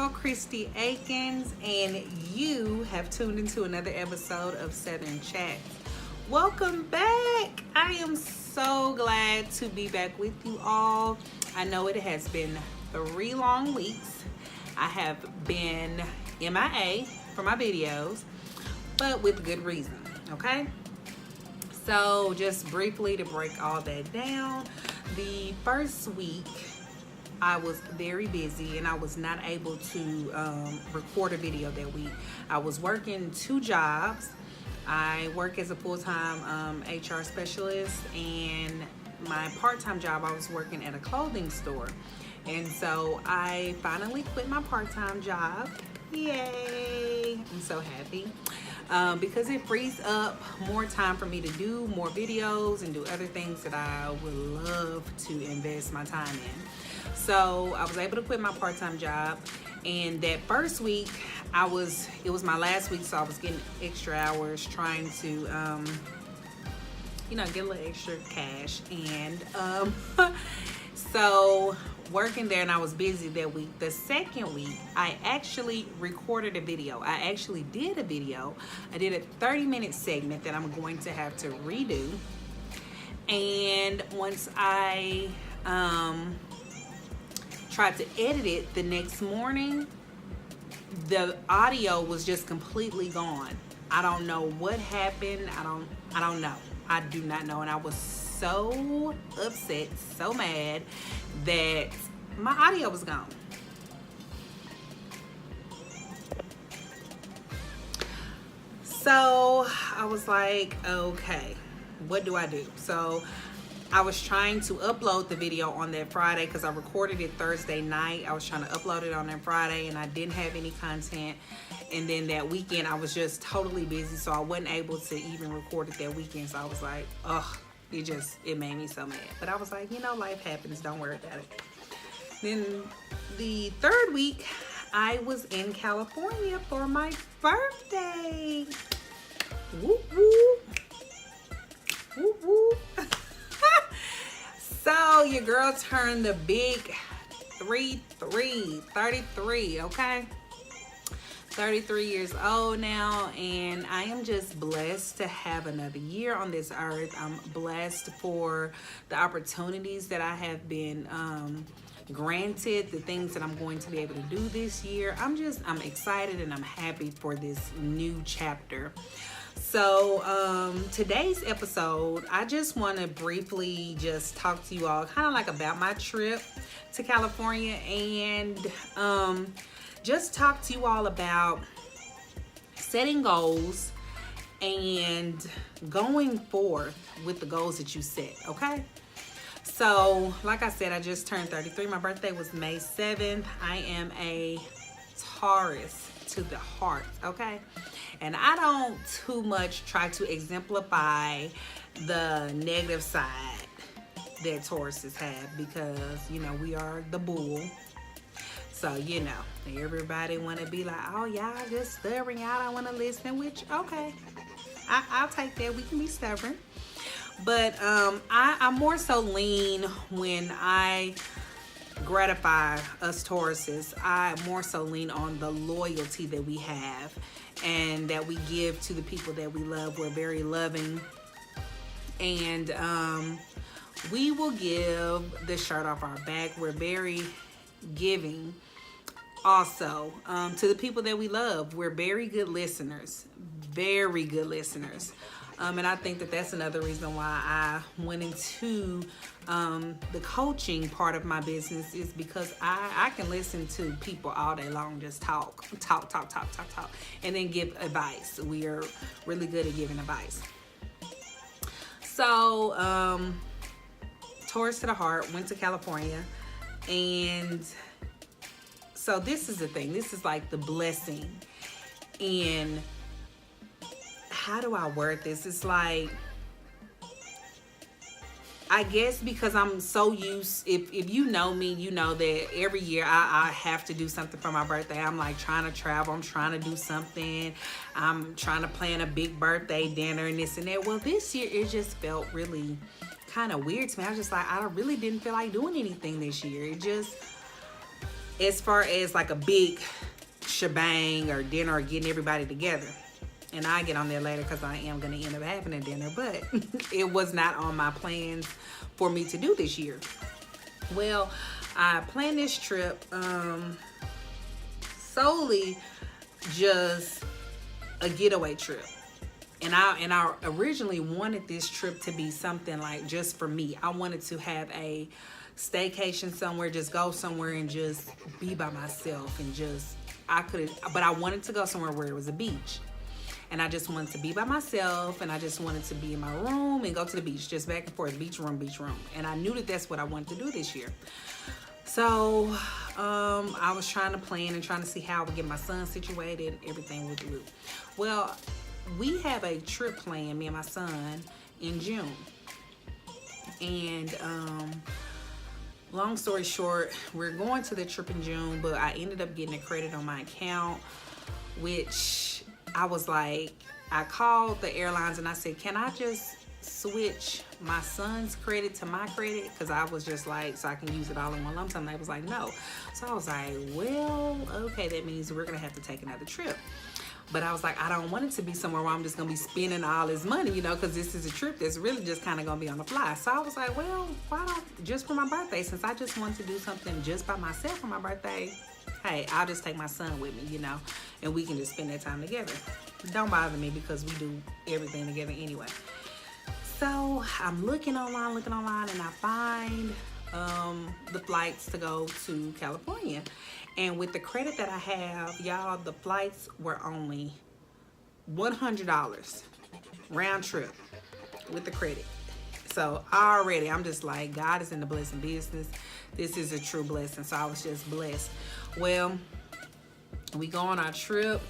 girl, Christy Akins, and you have tuned into another episode of Southern Chats. Welcome back. I am so glad to be back with you all. I know it has been 3 long weeks. I have been MIA for my videos, but with good reason, okay? So just briefly to break all that down, the first week I was very busy and I was not able to record a video that week. I was working 2 jobs. I work as a full-time HR specialist, and my part-time job, I was working at a clothing store. And so I finally quit my part-time job. Yay! I'm so happy. Because it frees up more time for me to do more videos and do other things that I would love to invest my time in. So I was able to quit my part-time job, and that first week it was my last week, so I was getting extra hours trying to get a little extra cash, and so working there, and I was busy that week. The second week, I actually recorded a video. I actually did a video. I did a 30-minute segment that I'm going to have to redo. And once I tried to edit it the next morning, the audio was just completely gone. I don't know what happened. I don't know. I do not know. And I was so upset, so mad that my audio was gone. So I was like, okay, what do I do? So I was trying to upload the video on that Friday because I recorded it Thursday night. I was trying to upload it on that Friday and I didn't have any content. And then that weekend I was just totally busy, so I wasn't able to even record it that weekend. So I was like, ugh, it made me so mad. But I was like, life happens, don't worry about it. Then the third week, I was in California for my birthday. Whoop whoop. Whoop whoop. So your girl turned the big 33, okay? 33 years old now, and I am just blessed to have another year on this earth. I'm blessed for the opportunities that I have been granted, the things that I'm going to be able to do this year. I'm excited and I'm happy for this new chapter. So today's episode, I just want to briefly just talk to you all kind of like about my trip to California, and just talk to you all about setting goals and going forth with the goals that you set, okay? So, like I said, I just turned 33. My birthday was May 7th. I am a Taurus to the heart, okay? And I don't too much try to exemplify the negative side that Tauruses have because, we are the bull. So, everybody want to be like, oh, y'all just stubborn. Y'all don't want to listen, which, okay. I'll take that. We can be stubborn. But I more so lean when I gratify us Tauruses. I more so lean on the loyalty that we have and that we give to the people that we love. We're very loving. And we will give the shirt off our back. We're very giving. Also, to the people that we love, we're very good listeners. Very good listeners. And I think that that's another reason why I went into the coaching part of my business, is because I can listen to people all day long, just talk, and then give advice. We are really good at giving advice. So, Taurus to the heart, went to California, and so this is the thing. This is like the blessing in, how do I word this? It's like, I guess because I'm so used, if you know me, you know that every year I have to do something for my birthday. I'm like trying to travel. I'm trying to do something. I'm trying to plan a big birthday dinner and this and that. Well, this year it just felt really kind of weird to me. I was just like, I really didn't feel like doing anything this year. It just, as far as like a big shebang or dinner or getting everybody together. And I'll get on there later because I am going to end up having a dinner. But it was not on my plans for me to do this year. Well, I planned this trip solely just a getaway trip. And I originally wanted this trip to be something like just for me. I wanted to have a staycation somewhere, just go somewhere and just be by myself and but I wanted to go somewhere where it was a beach. And I just wanted to be by myself, and I just wanted to be in my room and go to the beach, just back and forth, beach room. And I knew that that's what I wanted to do this year. So I was trying to plan and trying to see how I would get my son situated, everything with Luke. Well, we have a trip planned, me and my son, in June. And long story short, we're going to the trip in June, but I ended up getting a credit on my account, which I was like, I called the airlines and I said, can I just switch my son's credit to my credit? Because I was just like, so I can use it all in one lump sum. And they was like, no. So I was like, well, okay, that means we're going to have to take another trip. But I was like, I don't want it to be somewhere where I'm just going to be spending all this money, you know, because this is a trip that's really just kind of going to be on the fly. So I was like, well, why don't, just for my birthday, since I just want to do something just by myself for my birthday, hey, I'll just take my son with me, you know, and we can just spend that time together. Don't bother me because we do everything together anyway. So I'm looking online, and I find the flights to go to California. And with the credit that I have, y'all, the flights were only $100 round trip with the credit. So already I'm just like, God is in the blessing business. This is a true blessing. So I was just blessed. Well, we go on our trip.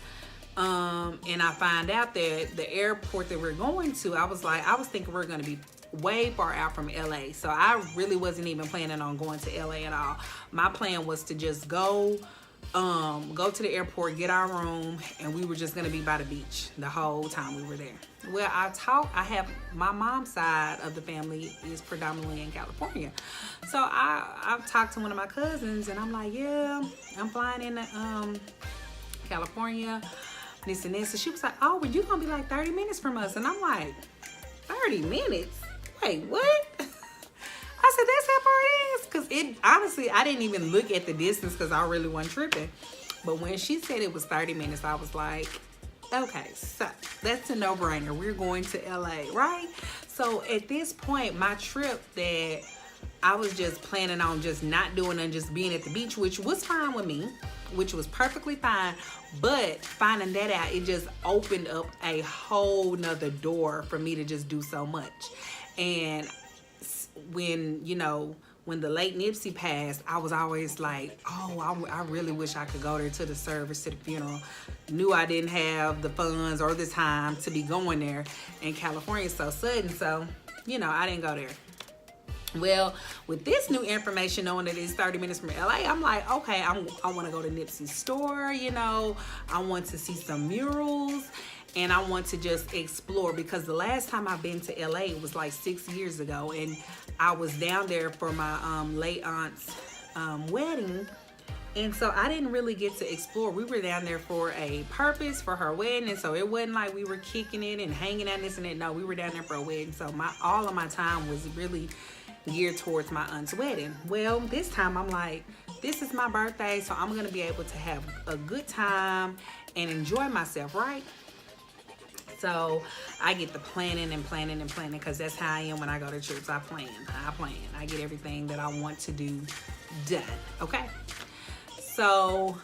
And I find out that the airport that we're going to, I was thinking we're going to be way far out from LA. So I really wasn't even planning on going to LA at all. My plan was to just go to the airport, get our room, and we were just going to be by the beach the whole time we were there. Well, I have my mom's side of the family is predominantly in California. So I've talked to one of my cousins and I'm like, yeah, I'm flying into California, this and this. And she was like, oh, well, you're going to be like 30 minutes from us. And I'm like, 30 minutes? Wait, what? I said, that's how far it is? Because honestly, I didn't even look at the distance because I really wasn't tripping. But when she said it was 30 minutes, I was like, okay, so that's a no-brainer. We're going to LA, right? So at this point, my trip that I was just planning on just not doing and just being at the beach, which was fine with me, which was perfectly fine. But finding that out, it just opened up a whole nother door for me to just do so much. And when the late Nipsey passed, I was always like, oh, I really wish I could go there to the service, to the funeral. Knew I didn't have the funds or the time to be going there. And California's so sudden, so, I didn't go there. Well, with this new information, knowing that it's 30 minutes from LA, I'm like, okay, I want to go to Nipsey's store, I want to see some murals, and I want to just explore, because the last time I've been to LA was like 6 years ago, and I was down there for my late aunt's wedding, and so I didn't really get to explore. We were down there for a purpose, for her wedding, and so it wasn't like we were kicking it and hanging out this and that. No, we were down there for a wedding, so all of my time was really geared towards my aunt's wedding. Well, this time I'm like, this is my birthday, so I'm gonna be able to have a good time and enjoy myself, right? So I get the planning because that's how I am when I go to trips. I plan. I get everything that I want to do done. Okay. So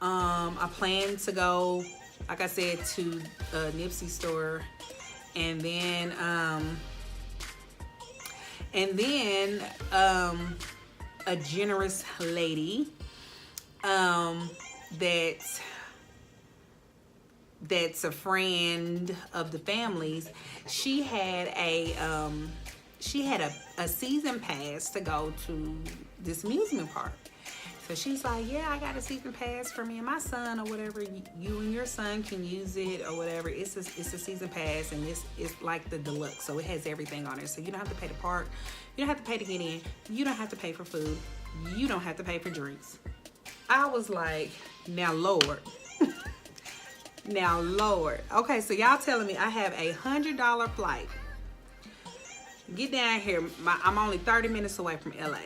I plan to go, like I said, to Nipsey store, and then a generous lady that's a friend of the family's. She had a season pass to go to this amusement park. So she's like, yeah, I got a season pass for me and my son, or whatever. You and your son can use it, or whatever. It's a season pass, and it's like the deluxe, so it has everything on it. So you don't have to pay to park, you don't have to pay to get in, you don't have to pay for food, you don't have to pay for drinks. I was like, now Lord. Now Lord. Okay, so y'all telling me I have $100 flight. Get down here. I'm only 30 minutes away from LA.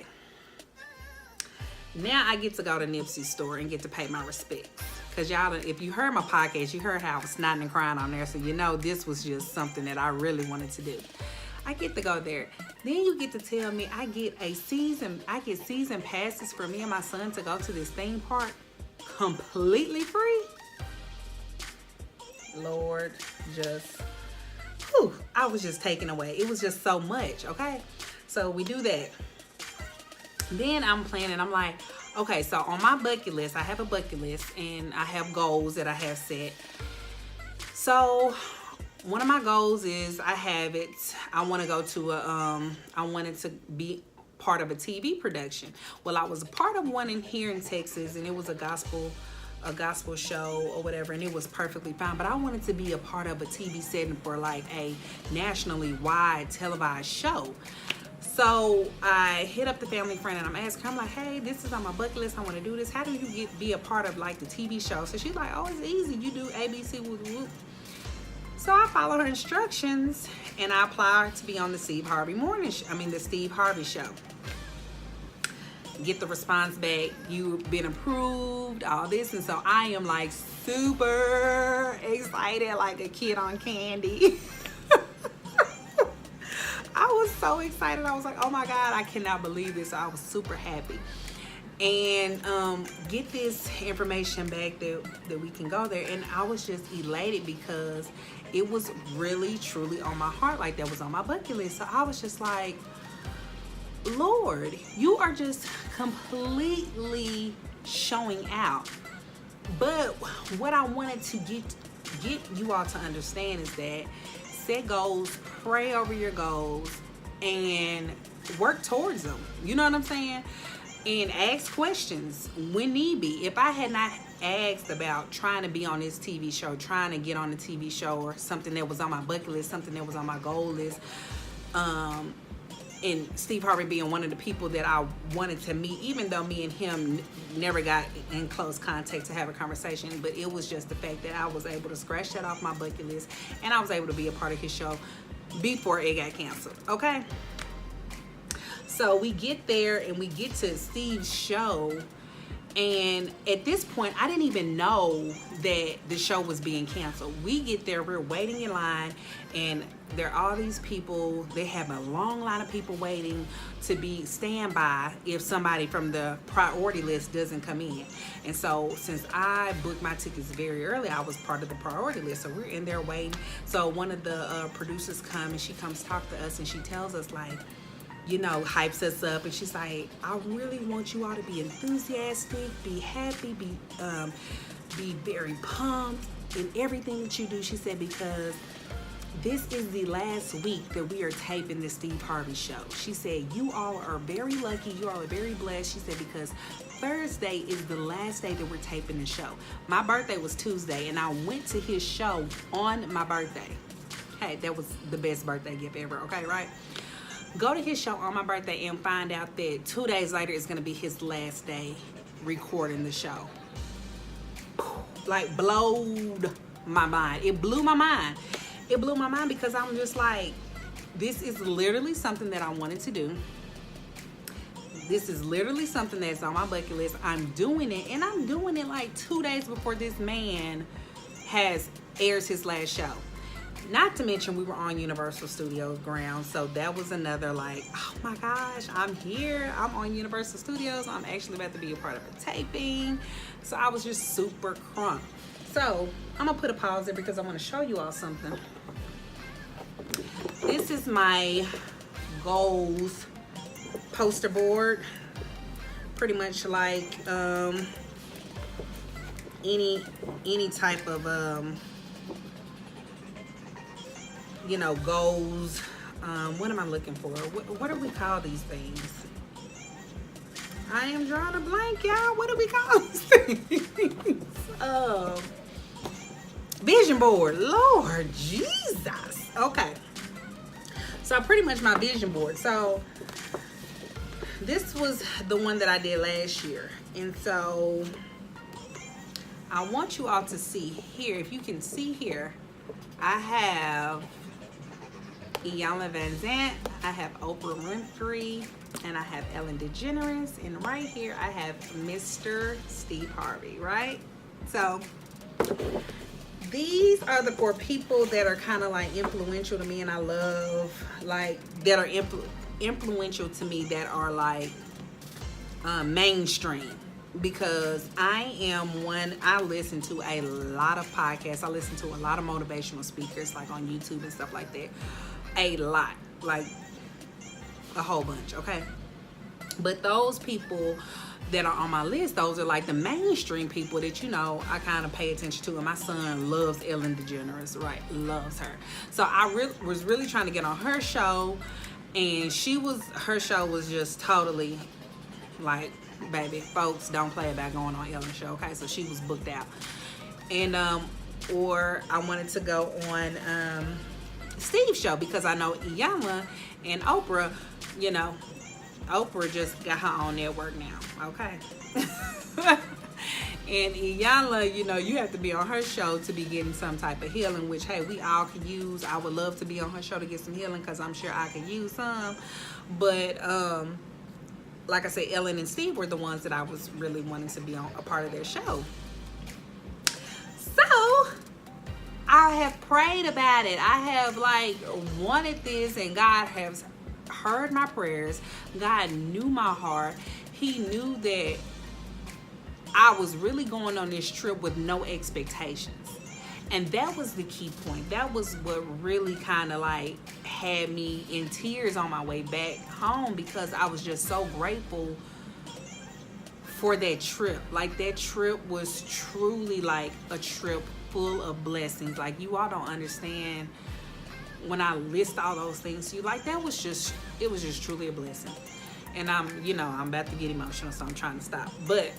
Now I get to go to Nipsey's store and get to pay my respects. Because y'all, if you heard my podcast, you heard how I was snotting and crying on there. So you know this was just something that I really wanted to do. I get to go there. Then you get to tell me I get season passes for me and my son to go to this theme park completely free. Lord, just, whew, I was just taken away. It was just so much, okay? So we do that. Then I'm planning, I'm like, okay, so on my bucket list, I have a bucket list and I have goals that I have set. So one of my goals is I want to go to I wanted to be part of a TV production. Well, I was a part of one here in Texas, and it was a gospel show or whatever, and it was perfectly fine. But I wanted to be a part of a TV setting for like a nationally wide televised show. So I hit up the family friend and I'm asking her, I'm like, hey, this is on my bucket list. I want to do this. How do you be a part of like the TV show? So she's like, oh, it's easy. You do ABC whoop whoop. So I follow her instructions and I apply to be on the Steve Harvey show. Get the response back, you've been approved, all this. And so I am like super excited, like a kid on candy. I was so excited. I was like, oh my God, I cannot believe this. So I was super happy. And get this information back that we can go there. And I was just elated because it was really, truly on my heart. Like that was on my bucket list. So I was just like, Lord, you are just completely showing out. But what I wanted to get you all to understand is that set goals, pray over your goals, and work towards them. You know what I'm saying? And ask questions when need be. If I had not asked about trying to be on this TV show, trying to get on the TV show, or something that was on my bucket list, something that was on my goal list, and Steve Harvey being one of the people that I wanted to meet, even though me and him never got in close contact to have a conversation, but it was just the fact that I was able to scratch that off my bucket list and I was able to be a part of his show before it got canceled, okay? So we get there and we get to Steve's show, and at this point, I didn't even know that the show was being canceled. We get there, we're waiting in line, and there are all these people. They have a long line of people waiting to be standby if somebody from the priority list doesn't come in. And so since I booked my tickets very early, I was part of the priority list. So we're in there waiting. So one of the producers come and she comes talk to us and she tells us like, you know, hypes us up, and she's like, I really want you all to be enthusiastic, be happy, be very pumped in everything that you do. She said, because this is the last week that we are taping the Steve Harvey show. She said, you all are very lucky, you all are very blessed. She said, because Thursday is the last day that we're taping the show. My birthday was Tuesday, and I went to his show on my birthday. Hey, that was the best birthday gift ever, okay, right? Go to his show on my birthday and find out that 2 days later is going to be his last day recording the show. Like, blowed my mind. It blew my mind. It blew my mind because I'm just like, this is literally something that I wanted to do. This is literally something that's on my bucket list. I'm doing it, and I'm doing it like 2 days before this man airs his last show. Not to mention we were on Universal Studios grounds, so that was another like, oh my gosh, I'm here, I'm on Universal Studios, I'm actually about to be a part of a taping. So I was just super crunk. So I'm gonna put a pause there because I want to show you all something. This is my goals poster board, pretty much like any type of you know, goals. What am I looking for? What do we call these things? I am drawing a blank, y'all. What do we call these things? Vision board. Lord Jesus. Okay. So pretty much my vision board. So this was the one that I did last year. And so I want you all to see here. If you can see here, I have Iyanla Vanzant, I have Oprah Winfrey, and I have Ellen DeGeneres, and right here I have Mr. Steve Harvey, right? So these are the 4 people that are kind of like influential to me, and I love, like, that are influential to me, that are like mainstream, because I listen to a lot of podcasts. I listen to a lot of motivational speakers, like on YouTube and stuff like that. A lot, like a whole bunch, okay? But those people that are on my list, those are like the mainstream people that, you know, I kind of pay attention to. And my son loves Ellen DeGeneres, right? Loves her. So I was really trying to get on her show, and her show was just totally like, baby, folks, don't play about going on Ellen's show, okay? So she was booked out. And or I wanted to go on Steve's show, because I know Iyanla and Oprah, you know, Oprah just got her own network now, okay? And Iyanla, you know, you have to be on her show to be getting some type of healing, which, hey, we all could use. I would love to be on her show to get some healing, because I'm sure I could use some. But like I said, Ellen and Steve were the ones that I was really wanting to be on a part of their show. So I have prayed about it. I have like wanted this, and God has heard my prayers. God knew my heart. He knew that I was really going on this trip with no expectations. And that was the key point. That was what really kind of like had me in tears on my way back home, because I was just so grateful for that trip. Like, that trip was truly like a trip full of blessings. Like, you all don't understand when I list all those things to you. Like, it was just truly a blessing. And I'm about to get emotional, so I'm trying to stop. But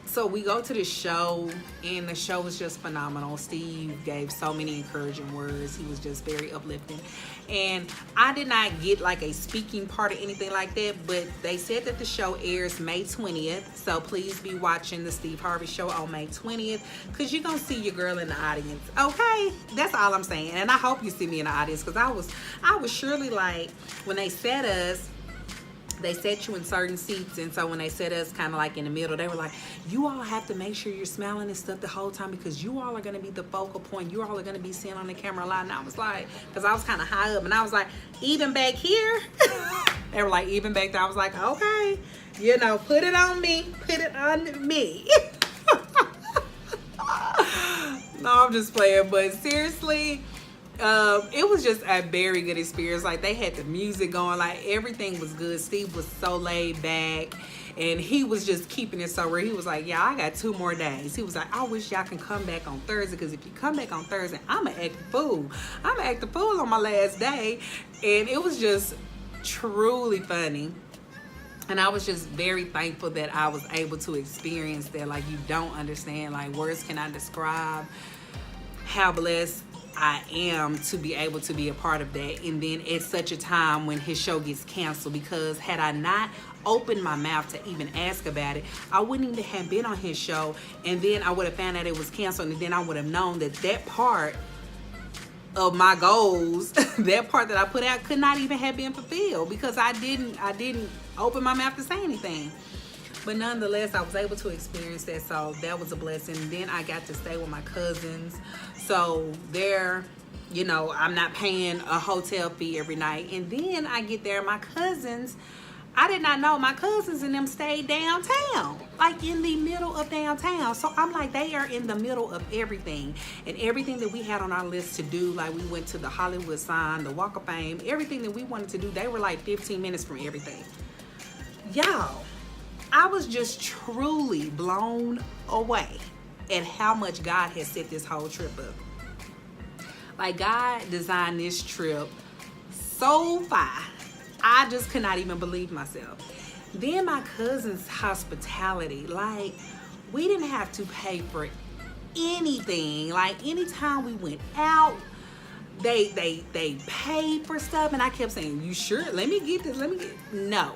so we go to this show, and the show was just phenomenal. Steve gave so many encouraging words. He was just very uplifting. And I did not get like a speaking part or anything like that, but they said that the show airs May 20th. So please be watching the Steve Harvey show on May 20th, because you're going to see your girl in the audience. Okay? That's all I'm saying. And I hope you see me in the audience, because I was surely like, when they set us, they set you in certain seats, and so when they set us kind of like in the middle, they were like, you all have to make sure you're smiling and stuff the whole time, because you all are going to be the focal point. You all are going to be seen on the camera a lot. And I was like, because I was kind of high up, and I was like, even back here? They were like, even back there? I was like, okay, you know, put it on me. Put it on me. No, I'm just playing, but seriously, it was just a very good experience. Like, they had the music going, like everything was good. Steve was so laid back, and he was just keeping it so real. He was like, yeah, I got 2 more days. He was like, I wish y'all can come back on Thursday, because if you come back on Thursday, I'm gonna act the fool. I'm gonna act the fool on my last day. And it was just truly funny. And I was just very thankful that I was able to experience that. Like, you don't understand, like, words cannot describe how blessed I am to be able to be a part of that. And then at such a time when his show gets canceled, because had I not opened my mouth to even ask about it, I wouldn't even have been on his show. And then I would have found out it was canceled, and then I would have known that that part of my goals, that part that I put out, could not even have been fulfilled, because I didn't open my mouth to say anything. But nonetheless, I was able to experience that, so that was a blessing. Then I got to stay with my cousins. So there, you know, I'm not paying a hotel fee every night. And then I get there, my cousins, I did not know my cousins and them stayed downtown, like in the middle of downtown. So I'm like, they are in the middle of everything. And everything that we had on our list to do, like we went to the Hollywood sign, the Walk of Fame, everything that we wanted to do, they were like 15 minutes from everything. Y'all, I was just truly blown away at how much God has set this whole trip up. Like, God designed this trip so far, I just could not even believe myself. Then my cousin's hospitality, like, we didn't have to pay for anything. Like, anytime we went out, they paid for stuff, and I kept saying, you sure? Let me get this. No.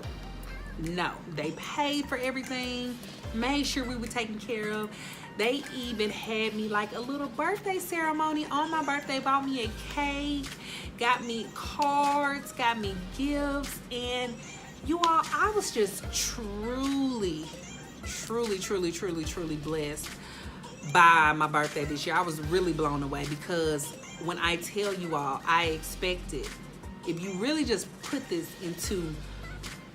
They paid for everything, made sure we were taken care of. They even had me like a little birthday ceremony on my birthday, bought me a cake, got me cards, got me gifts, and you all, I was just truly blessed by my birthday this year. I was really blown away, because when I tell you all, I expected, if you really just put this into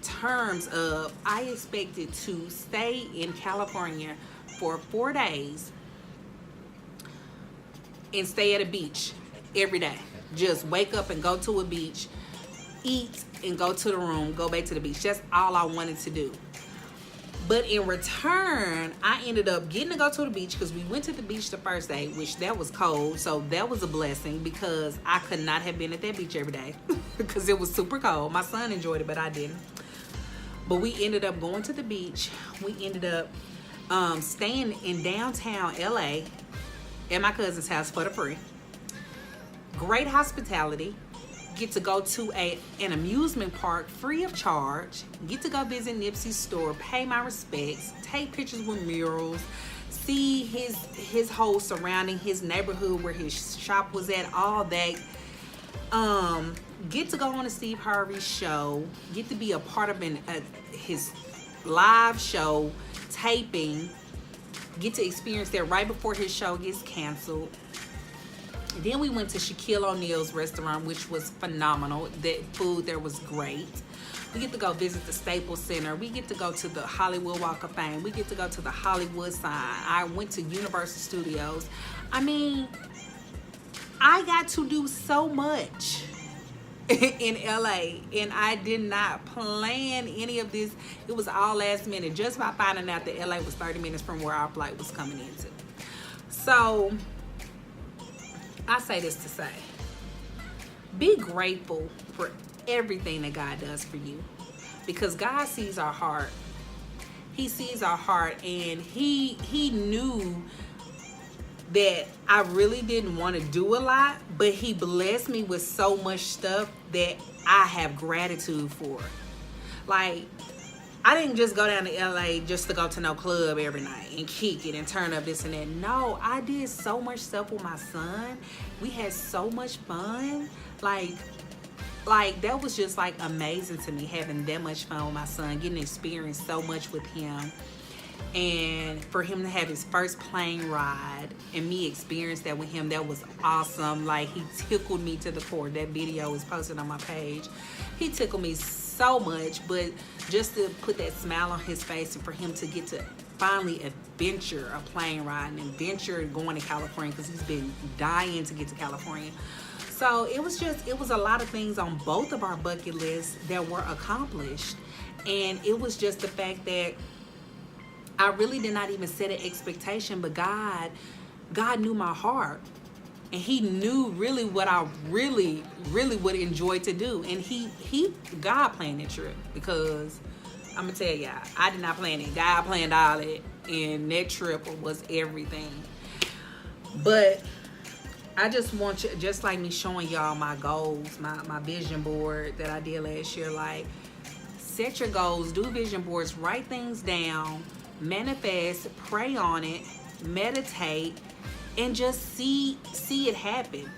terms of, I expected to stay in California for 4 days and stay at a beach every day. Just wake up and go to a beach, eat and go to the room, go back to the beach. That's all I wanted to do. But in return, I ended up getting to go to the beach, because we went to the beach the first day, which that was cold. So that was a blessing, because I could not have been at that beach every day because it was super cold. My son enjoyed it, but I didn't. But we ended up going to the beach. We ended up staying in downtown LA at my cousin's house for the free. Great hospitality. Get to go to an amusement park free of charge. Get to go visit Nipsey's store, pay my respects, take pictures with murals, see his whole surrounding, his neighborhood where his shop was at, all that. Get to go on a Steve Harvey show. Get to be a part of his live show taping. Get to experience that right before his show gets canceled. Then we went to Shaquille O'Neal's restaurant, which was phenomenal. That food there was great. We get to go visit the Staples Center. We get to go to the Hollywood Walk of Fame. We get to go to the Hollywood sign. I went to Universal Studios. I mean, I got to do so much in LA, and I did not plan any of this. It was all last minute, just by finding out that LA was 30 minutes from where our flight was coming into. So I say this to say, be grateful for everything that God does for you, because God sees our heart. He sees our heart, and he knew that I really didn't want to do a lot, but he blessed me with so much stuff that I have gratitude for. Like, I didn't just go down to LA just to go to no club every night and kick it and turn up this and that. No, I did so much stuff with my son. We had so much fun. Like that was just like amazing to me, having that much fun with my son, getting to experience so much with him. And for him to have his first plane ride and me experience that with him, that was awesome. Like, he tickled me to the core. That video is posted on my page. He tickled me so much, but just to put that smile on his face, and for him to get to finally adventure a plane ride and adventure going to California, because he's been dying to get to California. So it was a lot of things on both of our bucket lists that were accomplished. And it was just the fact that I really did not even set an expectation, but God knew my heart, and he knew really what I really would enjoy to do. And God planned that trip, because I'm gonna tell y'all, I did not plan it. God planned all it, and that trip was everything. But I just want you, just like me showing y'all my goals, my vision board that I did last year, like, set your goals, do vision boards, write things down, manifest, pray on it, meditate, and just see it happen.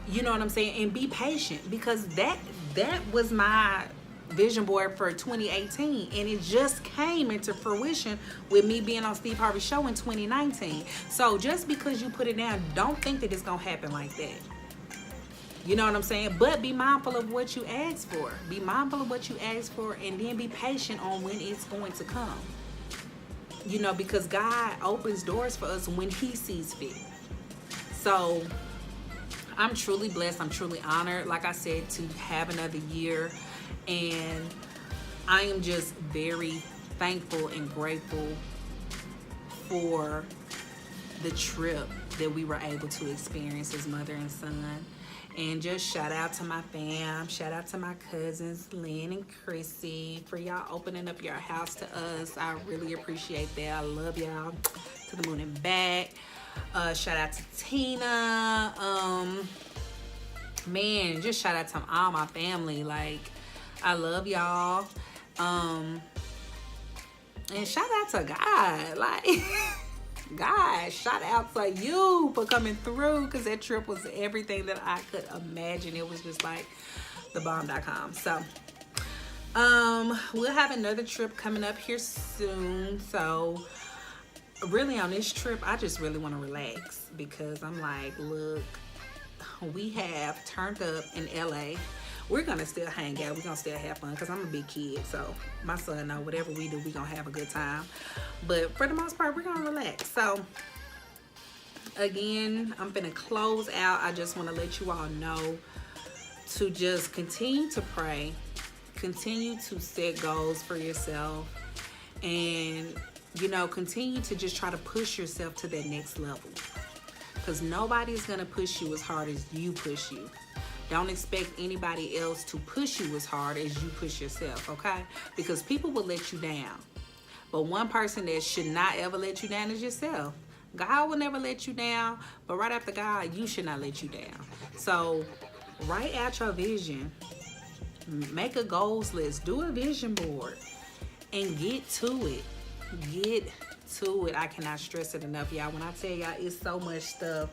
You know what I'm saying? And be patient, because that was my vision board for 2018, and it just came into fruition with me being on Steve Harvey's show in 2019. So just because you put it down, don't think that it's gonna happen like that. You know what I'm saying? But be mindful of what you ask for. Be mindful of what you ask for, and then be patient on when it's going to come. You know, because God opens doors for us when he sees fit. So I'm truly blessed. I'm truly honored, like I said, to have another year. And I am just very thankful and grateful for the trip that we were able to experience as mother and son. And just shout out to my fam. Shout out to my cousins, Lynn and Chrissy, for y'all opening up your house to us. I really appreciate that. I love y'all to the moon and back. Shout out to Tina. man, just shout out to all my family. Like, I love y'all. And shout out to God. Like, God, shout out to you for coming through, because that trip was everything that I could imagine. It was just like the bomb.com. So we'll have another trip coming up here soon. So really on this trip, I just really want to relax, because I'm like, look, we have turned up in LA. We're gonna still hang out, we're gonna still have fun, because I'm a big kid, so my son know whatever we do, we gonna have a good time. But for the most part, we're gonna relax. So again, I'm gonna close out. I just want to let you all know to just continue to pray, continue to set goals for yourself, and you know, continue to just try to push yourself to that next level, because nobody's gonna push you as hard as you push you. Don't expect anybody else to push you as hard as you push yourself, okay? Because people will let you down. But one person that should not ever let you down is yourself. God will never let you down, but right after God, you should not let you down. So write out your vision. Make a goals list. Do a vision board and get to it. Get to it. I cannot stress it enough, y'all. When I tell y'all, it's so much stuff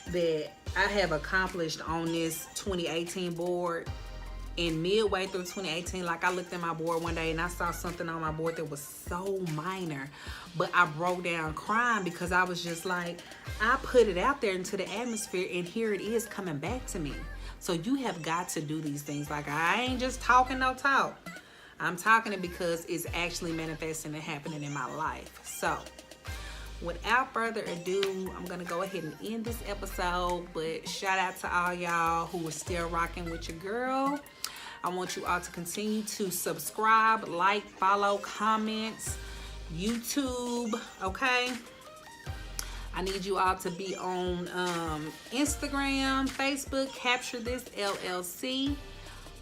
that I have accomplished on this 2018 board. And midway through 2018, like, I looked at my board one day and I saw something on my board that was so minor, but I broke down crying, because I was just like, I put it out there into the atmosphere, and here it is coming back to me. So you have got to do these things. Like, I ain't just talking no talk. I'm talking it because it's actually manifesting and happening in my life. So without further ado, I'm going to go ahead and end this episode. But shout out to all y'all who are still rocking with your girl. I want you all to continue to subscribe, like, follow, comment, YouTube, okay? I need you all to be on Instagram, Facebook, Capture This LLC.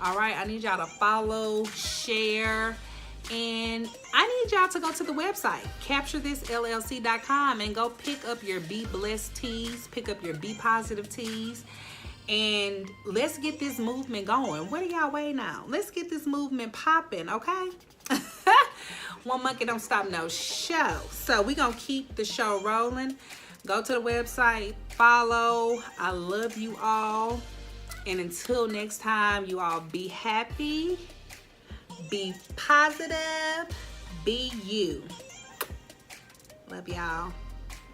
All right, I need y'all to follow, share, and I need y'all to go to the website, capturethisllc.com, and go pick up your Be Blessed tees, pick up your Be Positive tees, and let's get this movement going. What are y'all waiting on? Let's get this movement popping, okay? One monkey don't stop no show. So we're going to keep the show rolling. Go to the website, follow. I love you all. And until next time, you all be happy, be positive, be you. Love y'all.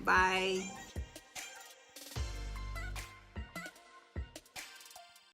Bye.